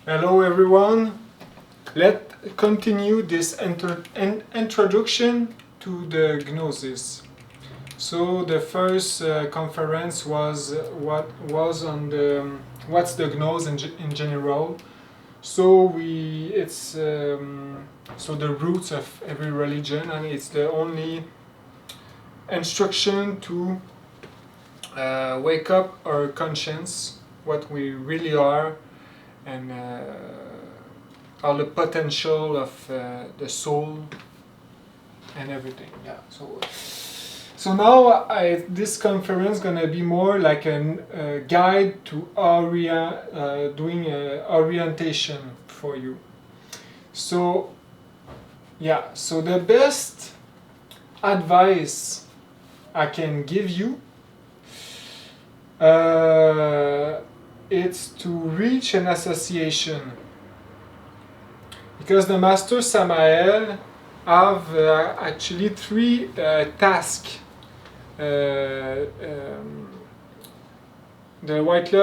Hello everyone. Let's continue this introduction to the Gnosis. So the first conference was what's the Gnosis in general. So so the roots of every religion, and it's the only instruction to wake up our conscience, what we really are, and all the potential of the soul and everything. Yeah. So now this conference gonna be more like a guide to doing orientation for you. So yeah. So the best advice I can give you, it's to reach an association, because the master Samaël have actually three tasks. The White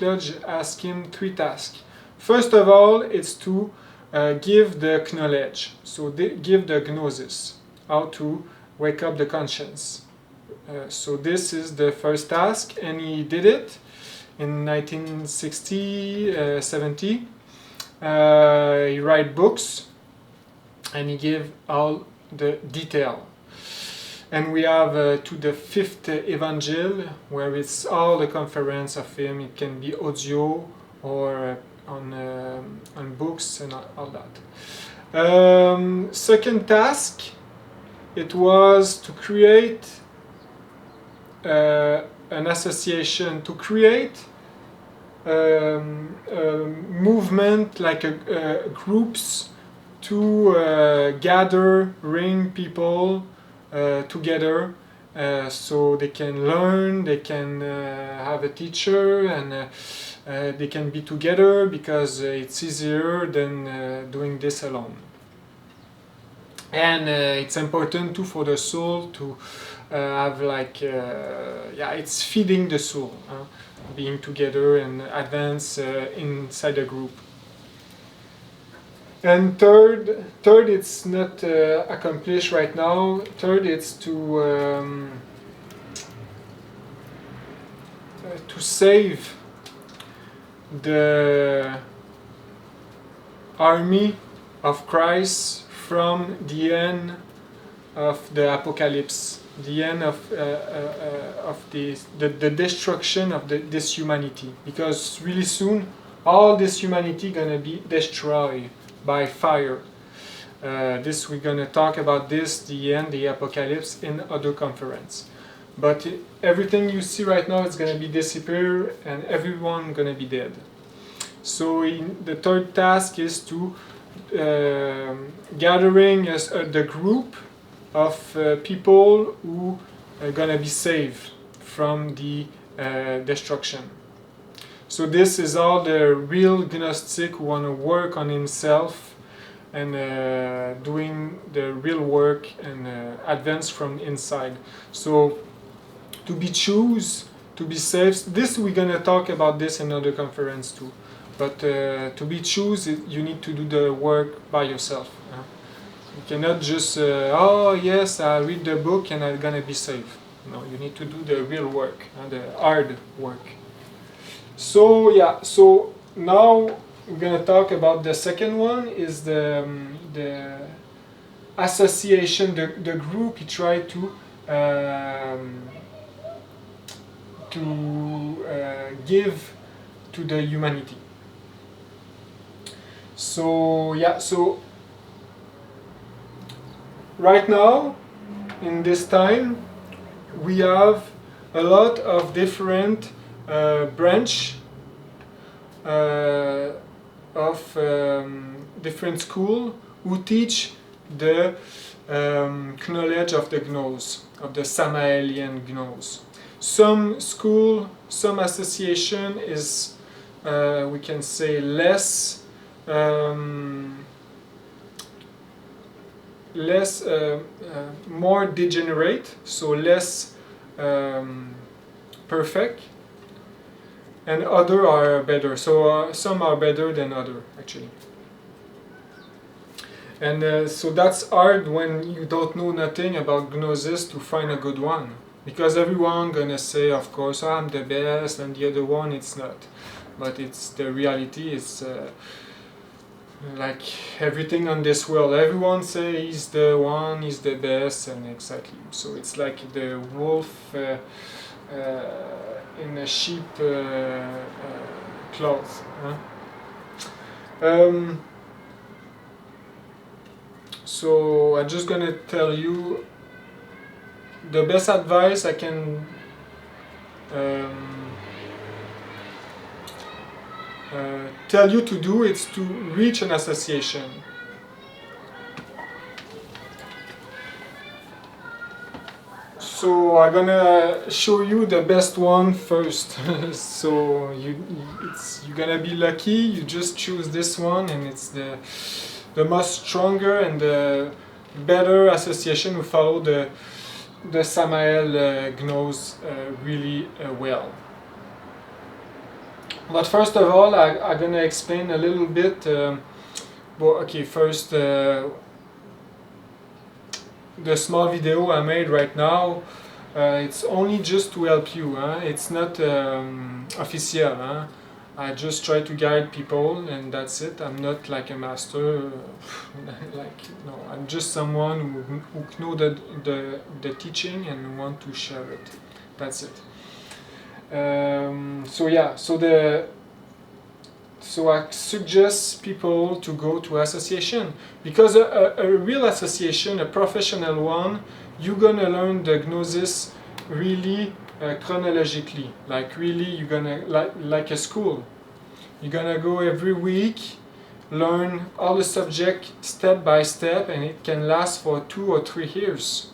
Lodge asked him three tasks. First of all, it's to give the knowledge, so give the Gnosis, how to wake up the conscience. So this is the first task, and he did it in 1960, 70. He write books, and he gave all the detail. And we have to the fifth evangel, where it's all the conference of him. It can be audio or on books and all that. Second task, it was to create an association, to create movement, like groups to gathering people together, so they can learn, they can have a teacher, and they can be together, because it's easier than doing this alone. And it's important too for the soul to have like it's feeding the soul, being together and advance inside a group. And third it's not accomplished right now. Third, it's to save the army of Christ from the end of the apocalypse, the end of the destruction of this humanity, because really soon all this humanity gonna be destroyed by fire. This we're gonna talk about this, the end, the apocalypse, in other conference. But everything you see right now is gonna be disappear, and everyone gonna be dead. So the third task is to gathering the group of people who are gonna be saved from the destruction. So this is all the real Gnostic who want to work on himself and doing the real work and advance from inside. So to be choose, to be saved, this we're gonna talk about this in another conference too. But to be choose, you need to do the work by yourself. You cannot just oh yes, I read the book and I'm gonna be saved. No, you need to do the real work, the hard work. So yeah, so now we're gonna talk about the second one, is the association, the group he tried to give to the humanity. So yeah, so right now in this time we have a lot of different branch of different school who teach the knowledge of the Gnosis, of the Samaelian Gnosis. Some school, some association is we can say less more degenerate, so less perfect. and other are better. So some are better than other, actually. And so that's hard when you don't know nothing about Gnosis to find a good one. Because everyone gonna say, of course, oh, I'm the best, and the other one it's not. But it's the reality. It's like everything on this world. Everyone say he's the one, he's the best, and exactly. So it's like the wolf in a sheep cloth. Huh? So I'm just gonna tell you the best advice I can tell you to do is to reach an association. So I'm gonna show you the best one first. So you're gonna be lucky. You just choose this one, and it's the most stronger and the better association who follow the Samaël Gnosis really well. But first of all, I'm gonna explain a little bit. Well, okay, first the small video I made right now. It's only just to help you. Huh? It's not official. Huh? I just try to guide people, and that's it. I'm not like a master. Like no, I'm just someone who know the teaching and want to share it. That's it. So yeah, so I suggest people to go to association, because a real association, a professional one, you're gonna learn the Gnosis really chronologically, like really you're gonna like a school. You're gonna go every week, learn all the subject step by step, and it can last for 2 or 3 years.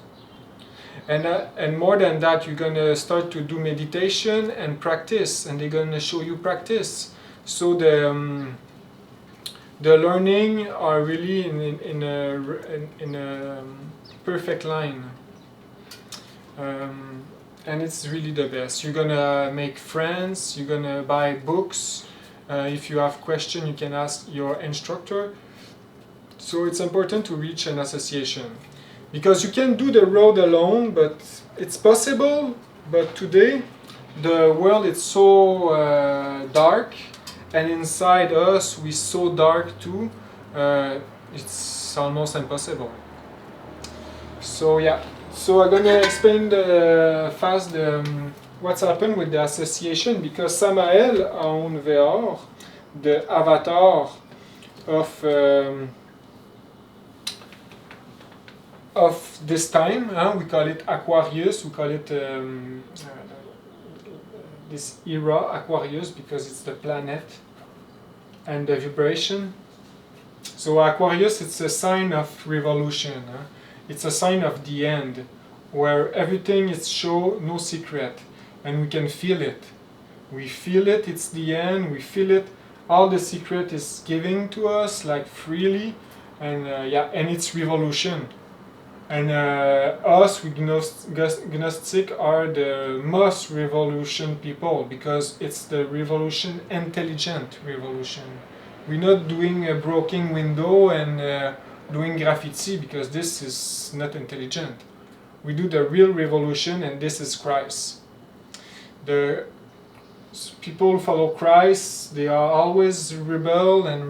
And more than that, you're gonna start to do meditation and practice, and they're gonna show you practice. So the learning are really in a perfect line, and it's really the best. You're gonna make friends. You're gonna buy books. If you have questions, you can ask your instructor. So it's important to reach an association. Because you can do the road alone, but it's possible. But today, the world is so dark, and inside us, we're so dark too. It's almost impossible. So yeah, so I'm gonna explain fast what's happened with the association, because Samaël on VR, the avatar of this time, we call it Aquarius, we call it this era Aquarius because it's the planet and the vibration. So Aquarius, it's a sign of revolution. It's a sign of the end, where everything is show no secret, and we can feel it. We feel it, it's the end, we feel it. All the secret is giving to us like freely, and yeah, and it's revolution. And us, we Gnostic are the most revolution people, because it's the revolution, intelligent revolution. We're not doing a broken window and doing graffiti, because this is not intelligent. We do the real revolution, and this is Christ. The people who follow Christ, they are always rebel and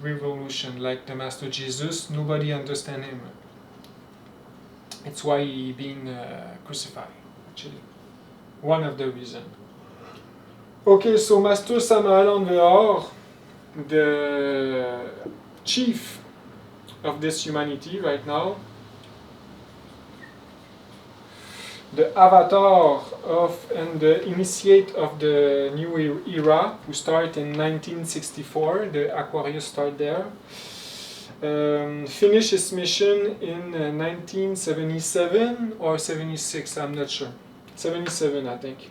revolution, like the Master Jesus. Nobody understands him. It's why he being crucified, actually. One of the reasons. Okay, so Master Samaël on VR, the chief of this humanity right now, the avatar of and the initiate of the new era, who start in 1964, the Aquarius start there. Finished his mission in 1977 or 76, I'm not sure. 77, I think,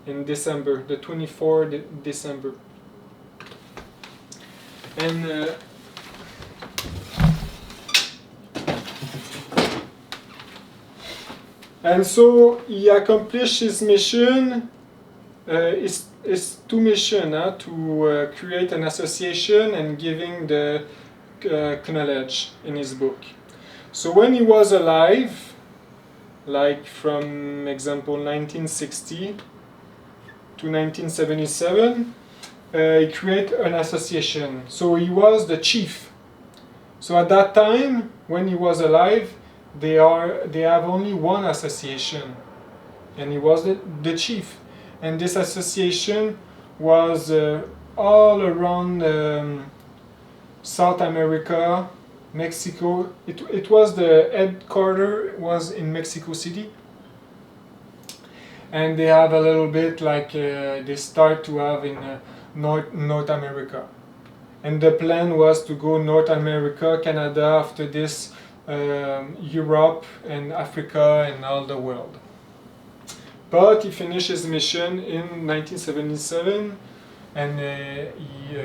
in December, the 24th December. And so he accomplished his mission his two missions, to create an association and giving the knowledge in his book. So when he was alive, like from example 1960 to 1977, he created an association. So he was the chief. So at that time, when he was alive, they have only one association, and he was the chief. And this association was all around South America, Mexico. It was the headquarters was in Mexico City, and they have a little bit like they start to have in North America. And the plan was to go North America, Canada, after this Europe and Africa and all the world. But he finished his mission in 1977, and he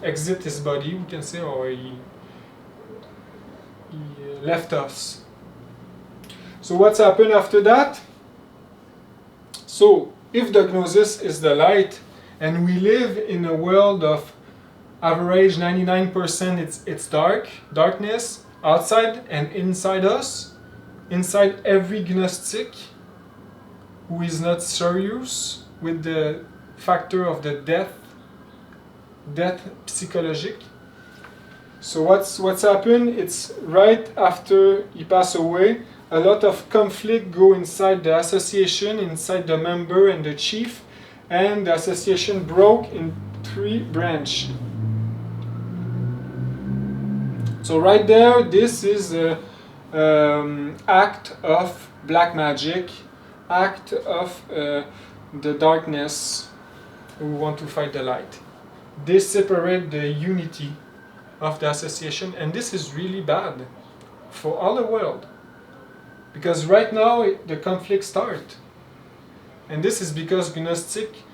exit his body, we can say, or he left us. So what's happened after that? So if the Gnosis is the light, and we live in a world of average 99% it's darkness, outside and inside us, inside every Gnostic who is not serious with the factor of the death psychologique. So what's happened? It's right after he passed away, a lot of conflict go inside the association, inside the member and the chief, and the association broke in 3 branches. So right there, this is the act of black magic, act of the darkness who want to fight the light. They separate the unity of the association, and this is really bad for all the world. Because right now the conflict starts. And this is because Gnostic,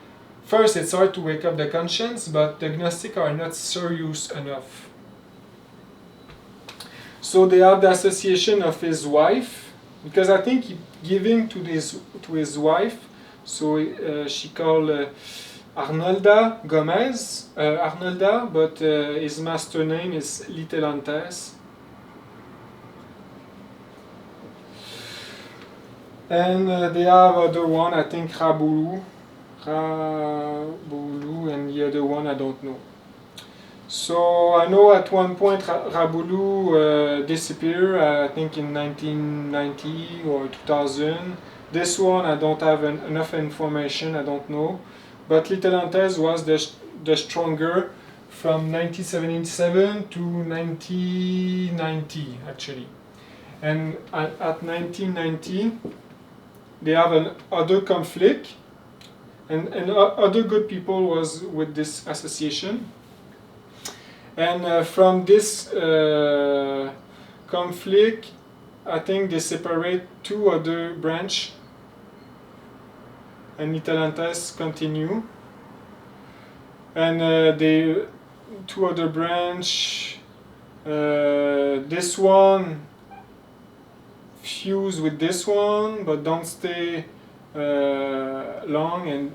first it's hard to wake up the conscience, but the Gnostic are not serious enough. So they have the association of his wife, because I think he giving to his wife, so she called Arnolda Gomez, Arnolda, but his master name is Litelantes. And they have other one, I think Rabulu, and the other one I don't know. So I know at one point Rabulu disappeared, I think in 1990 or 2000. This one I don't have enough information, I don't know. But Litelantes was the stronger from 1977 to 1990 actually. And at 1990 they have other conflict, and other good people was with this association. And from this conflict, I think they separate 2 other branches, and Litelantes continue. And the 2 other branch, this one fuse with this one, but don't stay long and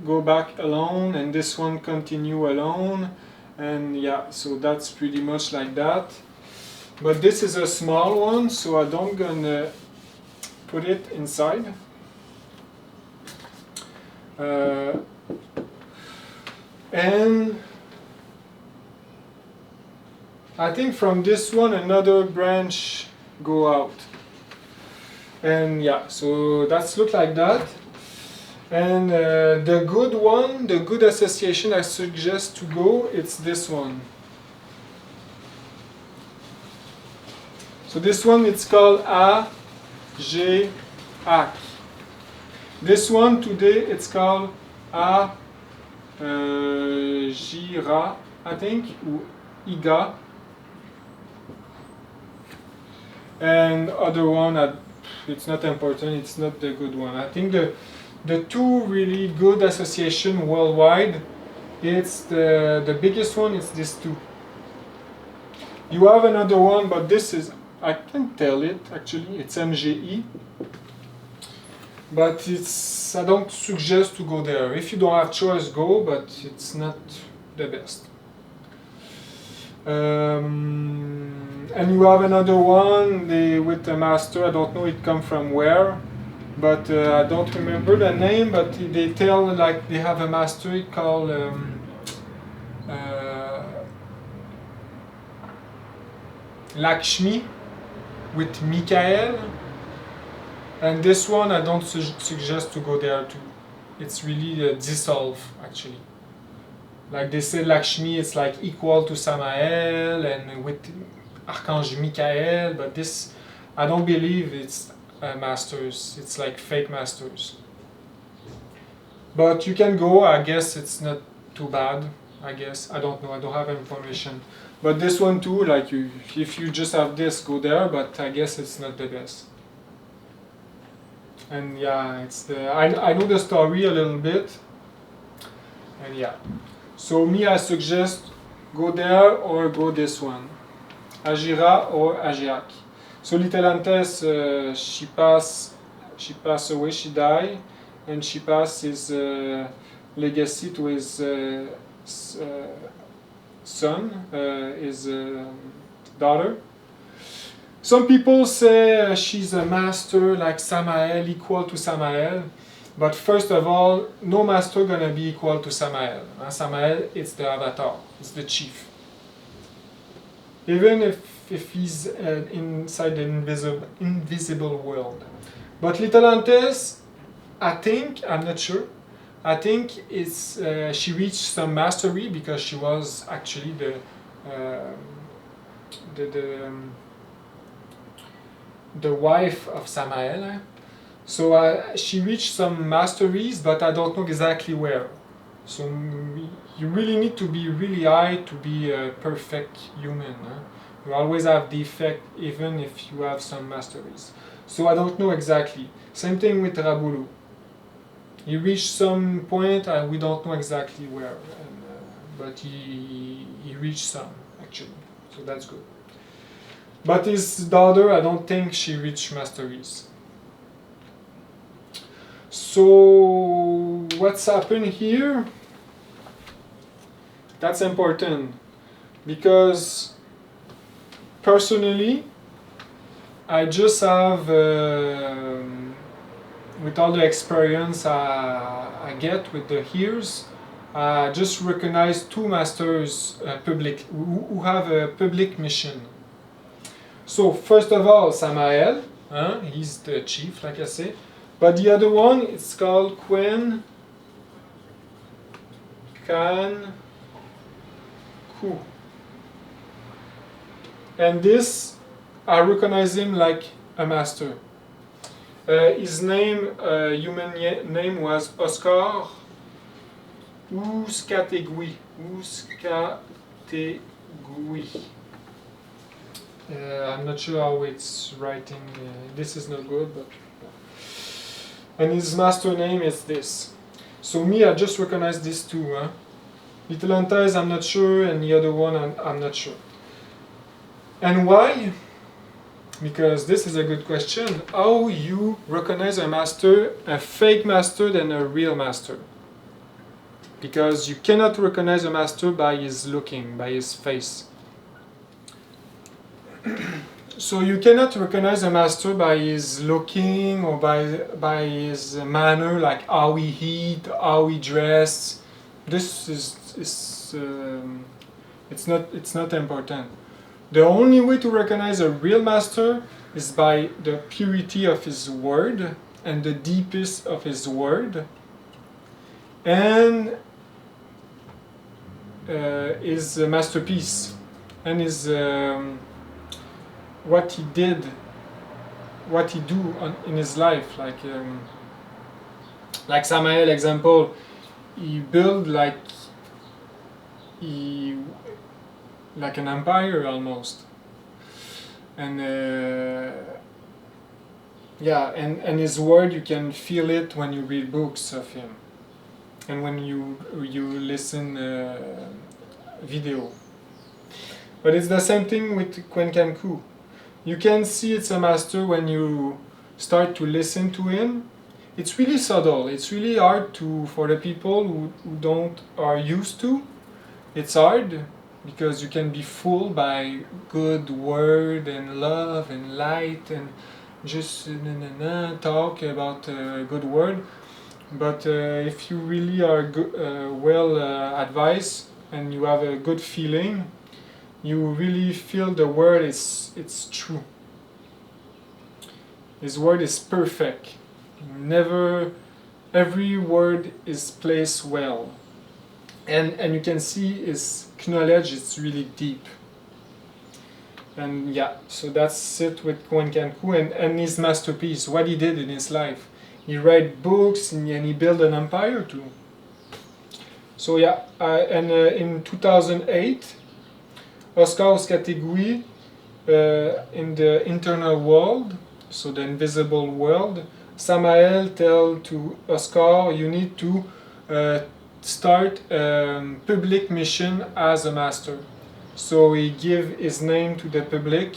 go back alone, and this one continue alone. And yeah, so that's pretty much like that. But this is a small one, so I don't gonna put it inside. And I think from this one another branch go out. And yeah, so that's look like that. And the good one, the good association I suggest to go, it's this one. So this one, it's called A-G-A-C. This one today, it's called A-Gira, I think, or Iga. And other one, it's not important, it's not the good one. I think the 2 really good association worldwide, it's the biggest one is this 2. You have another one, but this is I can tell it actually. It's MGE, but I don't suggest to go there. If you don't have choice, go, but it's not the best. And you have another one with a master. I don't know it come from where, but I don't remember the name. But they tell like they have a master called Lakshmi with Michael, and this one I don't suggest to go there too. It's really dissolve actually. Like they say Lakshmi, it's like equal to Samaël and with Archange Michael, but this I don't believe it's masters. It's like fake masters. But you can go. I guess it's not too bad. I guess I don't know. I don't have information. But this one too, like if you just have this, go there. But I guess it's not the best. And yeah, it's I know the story a little bit. And yeah, so me I suggest go there or go this one, Agira or Agiac. So Little Antes, she passed away, she died, and she passed his legacy to his son, his daughter. Some people say she's a master like Samaël, equal to Samaël. But first of all, no master gonna be equal to Samaël. Samaël, it's the avatar, it's the chief. Even if he's inside the invisible world. But Little Antes, I think, I'm not sure, I think it's she reached some mastery because she was actually the wife of Samaël. So she reached some masteries, but I don't know exactly where. So you really need to be really high to be a perfect human. You always have defect even if you have some masteries. So I don't know exactly. Same thing with Rabulu. He reached some point, we don't know exactly where, but he reached some actually. So that's good. But his daughter, I don't think she reached masteries. So what's happened here? That's important because personally I just have with all the experience I get with the years, I just recognize two masters public who have a public mission. So first of all, Samaël, he's the chief, like I say. But the other one, it's called Quen Can Ku. And this, I recognize him like a master. His name, human name was Oscar Ouskategui. I'm not sure how it's writing. This is not good, but. And his master name is this. So me, I just recognize these two. Little Antes, I'm not sure, and the other one, I'm not sure. And why? Because this is a good question. How you recognize a master, a fake master than a real master? Because you cannot recognize a master by his looking, by his face. So you cannot recognize a master by his looking or by his manner, like how he eat, how he dress. This is it's not important. The only way to recognize a real master is by the purity of his word and the deepest of his word, and his masterpiece and his what he did, what he do in his life. Like Samaël example, he built like an empire almost, and yeah, and his word, you can feel it when you read books of him, and when you listen video. But it's the same thing with Quen Can Ku. You can see it's a master when you start to listen to him. It's really subtle. It's really hard for the people who are used to. It's hard because you can be fooled by good word and love and light and just talk about good word. But if you really are well advised and you have a good feeling, you really feel the word it's true. His word is perfect. Every word is placed well. And you can see his knowledge is really deep. And yeah, so that's it with Kwenkanku and his masterpiece, what he did in his life. He write books and he built an empire too. So yeah, in 2008, Oscar Oskategui in the internal world, so the invisible world, Samaël tell to Oscar, you need to start public mission as a master. So he give his name to the public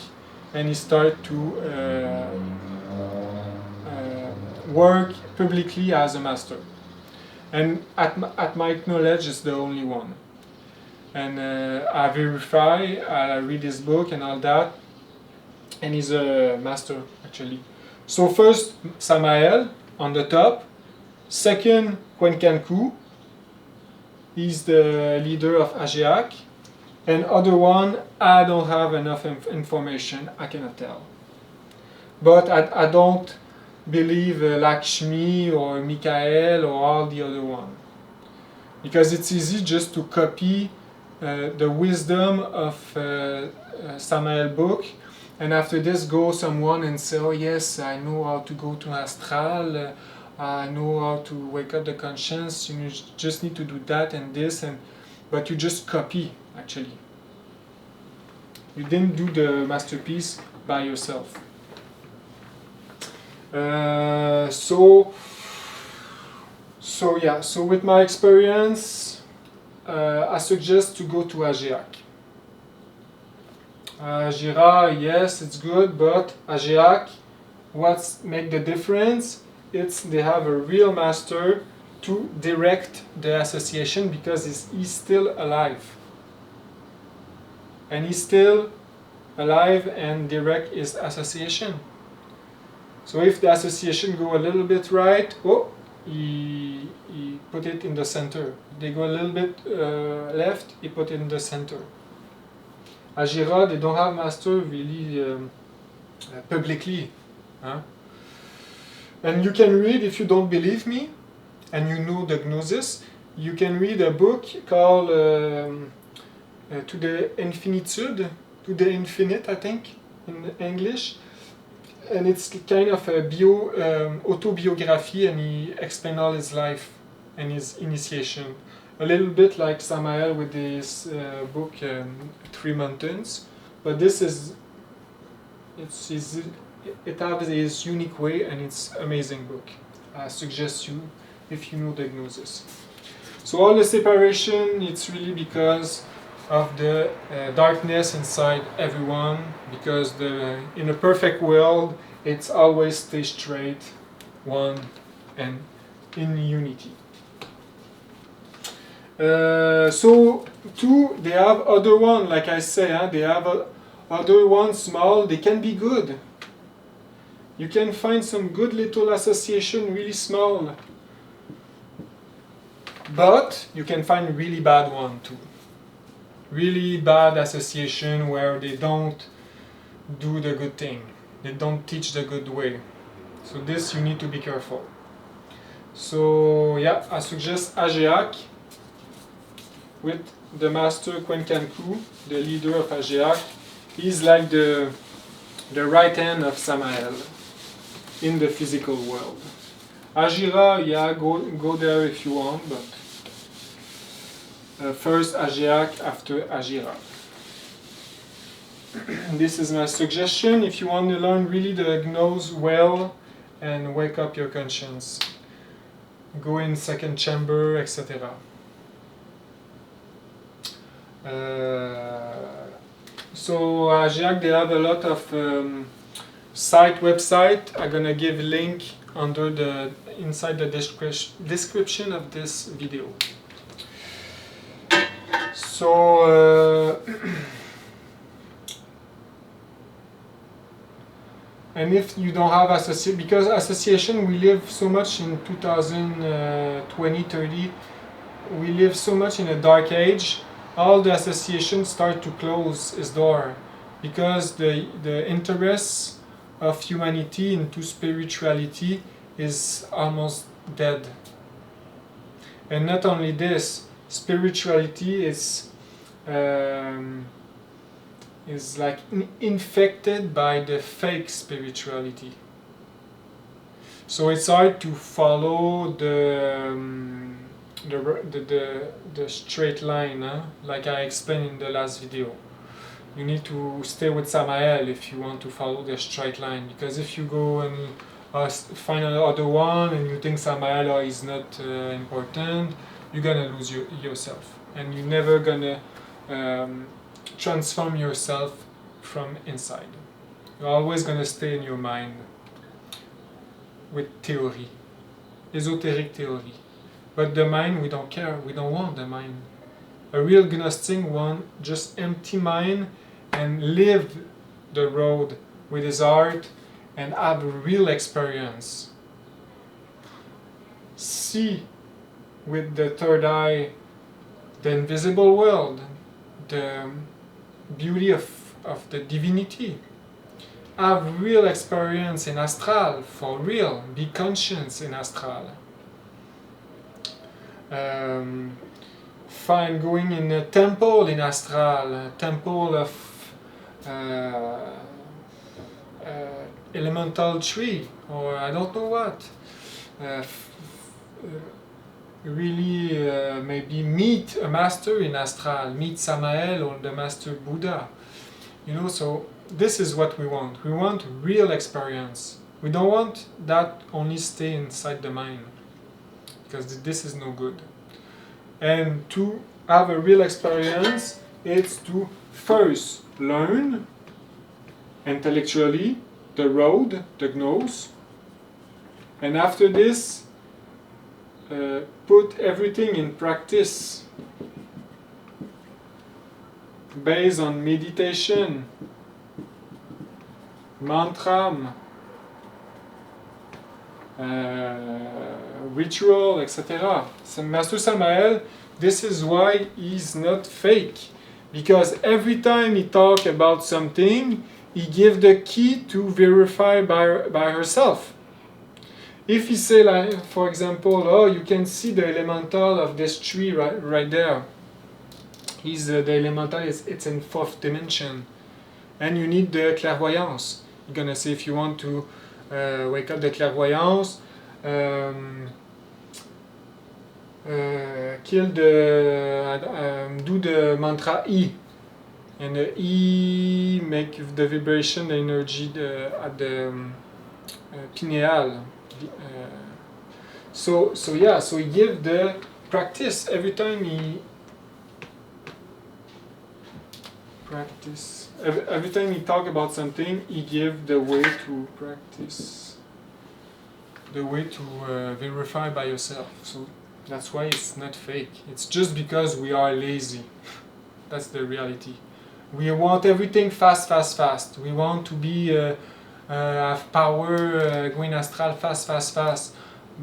and he start to work publicly as a master. And at my knowledge, it's the only one. And I verify, I read his book and all that, and he's a master actually. So first Samaël on the top, second Kwenkanku, he's the leader of Ageac, and other one I don't have enough information, I cannot tell. But I don't believe Lakshmi or Michael or all the other one, because it's easy just to copy the wisdom of Samaël book, and after this go someone and say, oh yes, I know how to go to astral, I know how to wake up the conscience, you just need to do that and this, but you just copy actually. You didn't do the masterpiece by yourself. So with my experience, I suggest to go to Ageac. Gira, yes, it's good, but Ageac, what's make the difference? It's they have a real master to direct the association because he's still alive. And he's still alive and direct his association. So if the association go a little bit right, he put it in the center. They go a little bit left, he put it in the center. Agira, they don't have master really publicly. Huh? And you can read, if you don't believe me, and you know the Gnosis, you can read a book called To the Infinitude, To the Infinite, I think, in English. And it's kind of a autobiography, and he explains all his life and his initiation. A little bit like Samaël with his book Three Mountains, but this is it has his unique way, and it's amazing book. I suggest you if you know the Gnosis. So all the separation, it's really because of the darkness inside everyone, because in a perfect world it's always stay straight, one, and in unity. So two, they have other one, like I say, they have other one small, they can be good. You can find some good little association, really small, but you can find really bad one too. Really bad association where they don't do the good thing, they don't teach the good way. So this you need to be careful. So yeah, I suggest Ageac with the master Kwenkanku, the leader of Ageac. He's like the right hand of Samaël in the physical world. Agira, yeah, go there if you want, but first Ageac, after Agira. This is my suggestion if you want to learn really the Gnosis well and wake up your conscience. Go in second chamber, etc. So Agiac, they have a lot of website. I'm gonna give link under the inside the description of this video. So and if you don't have because association, we live so much in 2020, 30, we live so much in a dark age. All the associations start to close its door because the interest of humanity into spirituality is almost dead. And not only this, spirituality is like infected by the fake spirituality. So it's hard to follow the straight line, huh? Like I explained in the last video. You need to stay with Samaël if you want to follow the straight line, because if you go and find another one and you think Samaël is not important, you're gonna lose yourself, and you're never gonna transform yourself from inside. You're always gonna stay in your mind with theory, esoteric theory. But the mind, we don't care, we don't want the mind. A real Gnostic one just empty mind and live the road with his heart and have a real experience. See with the third eye the invisible world, the beauty of the divinity. Have real experience in astral, for real. Be conscious in astral. Find going in a temple in astral, a temple of elemental tree, or I don't know what. Really maybe meet a master in astral, meet Samaël or the master Buddha. You know, so this is what we want. We want real experience. We don't want that only stay inside the mind, because this is no good. And to have a real experience, it's to first learn intellectually the road, the Gnosis, and after this put everything in practice based on meditation, mantra, ritual, etc. So Master Samaël, this is why he's not fake, because every time he talks about something, he gives the key to verify by herself. If he say, like, for example, oh, you can see the elemental of this tree right there. The elemental it's in 4th dimension, and you need the clairvoyance. You're gonna say if you want to wake up the clairvoyance, do the mantra E, and the E make the vibration, the energy at the pineal. So he give the practice every time he practice. Every time he talk about something, he give the way to practice, the way to verify by yourself. So that's why it's not fake. It's just because we are lazy. That's the reality. We want everything fast. We want to be have power, going astral fast.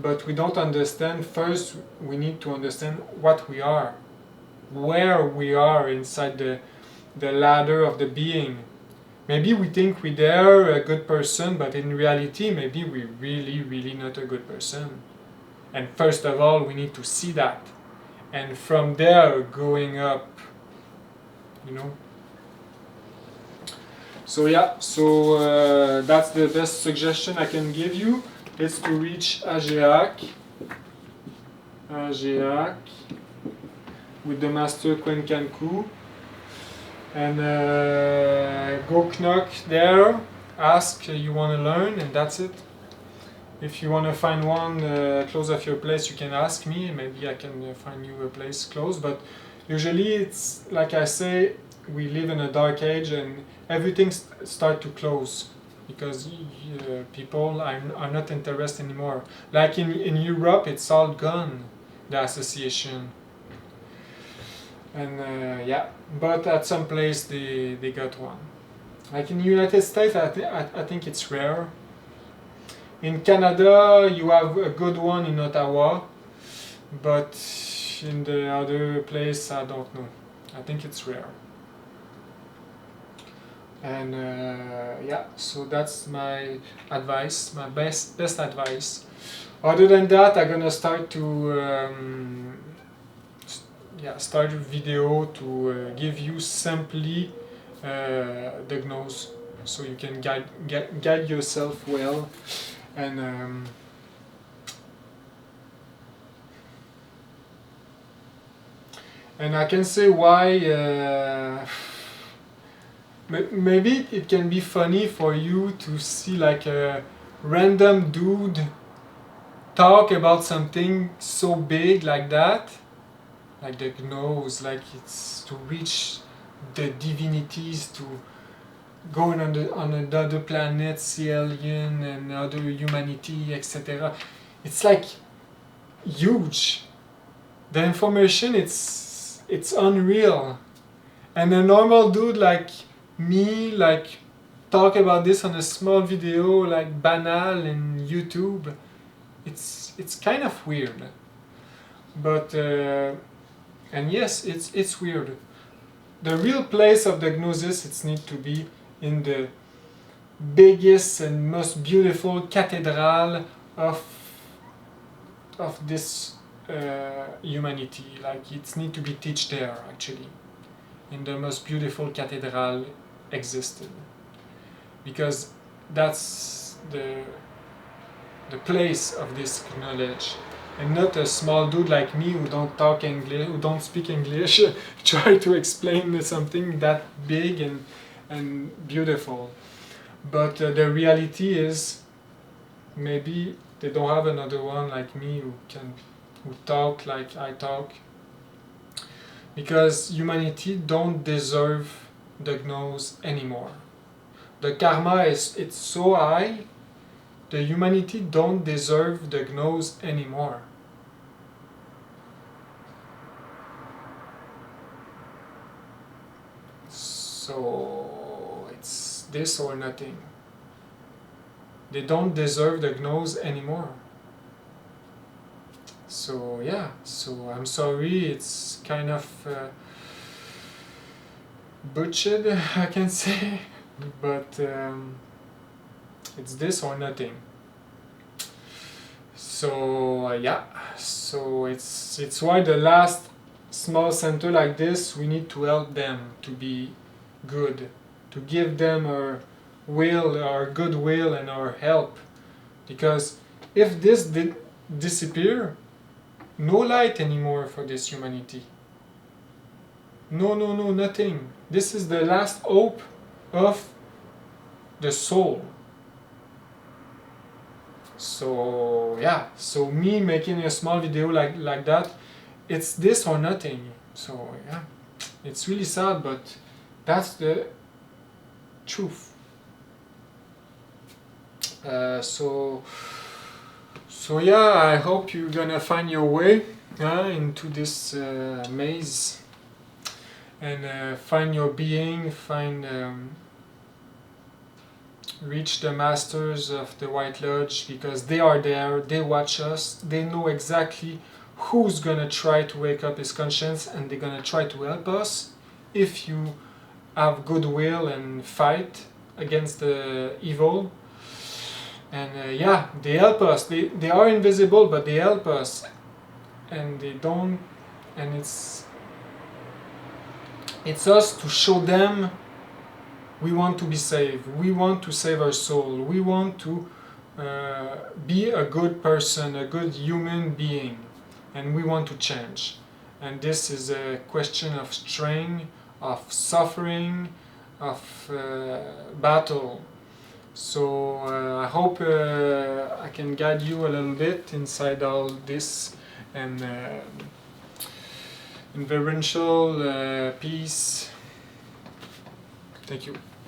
But we don't understand. First, we need to understand what we are, where we are inside the ladder of the being. Maybe we think we're there, a good person, but in reality, maybe we're really not a good person. And first of all, we need to see that. And from there, going up, you know. So that's the best suggestion I can give you. It's to reach Agiac with the Master Kwenkanku, and go knock there, ask you want to learn, and that's it. If you want to find one close of your place, you can ask me. Maybe I can find you a place close. But usually it's, like I say, we live in a dark age and everything start to close because people are not interested anymore. Like in Europe, it's all gone, the association. And yeah, but at some place they got one. Like in the United States, I think it's rare. In Canada, you have a good one in Ottawa, but in the other place, I don't know. I think it's rare. And yeah, so that's my advice, my best advice. Other than that, I'm gonna start to start a video to give you simply the Gnosis, so you can guide yourself well. And I can say why. Maybe it can be funny for you to see like a random dude talk about something so big like that, like the Gnosis, like it's to reach the divinities, to go on another planet, see alien and other humanity, etc. It's like huge. The information, it's unreal. And a normal dude like me, like, talk about this on a small video, like banal in YouTube. It's kind of weird. But and yes, it's weird. The real place of the Gnosis, it needs to be in the biggest and most beautiful cathedral of this humanity. Like it needs to be taught there, actually, in the most beautiful cathedral existed, because that's the place of this knowledge, and not a small dude like me who don't talk English, who don't speak English, try to explain something that big and beautiful. But the reality is, maybe they don't have another one like me who talk like I talk, because humanity don't deserve the Gnosis anymore. The karma it's so high, the humanity don't deserve the Gnosis anymore. So it's this or nothing. They don't deserve the Gnosis anymore. So yeah, so I'm sorry, it's kind of butchered, I can say, but it's this or nothing. So yeah, so it's why the last small center like this, we need to help them to be good, to give them our will, our goodwill and our help, because if this did disappear, no light anymore for this humanity. No, nothing. This is the last hope of the soul. So yeah, so me making a small video like that, it's this or nothing. So yeah, it's really sad, but that's the truth. So yeah, I hope you're gonna find your way into this maze, and find your being, reach the masters of the White Lodge, because they are there, they watch us, they know exactly who's gonna try to wake up his conscience, and they're gonna try to help us if you have goodwill and fight against the evil. And yeah, they help us. They are invisible, but they help us, and they don't. And it's us to show them we want to be saved. We want to save our soul. We want to be a good person, a good human being, and we want to change. And this is a question of strength, of suffering, of battle. So I hope I can guide you a little bit inside all this, and reverential peace Thank you.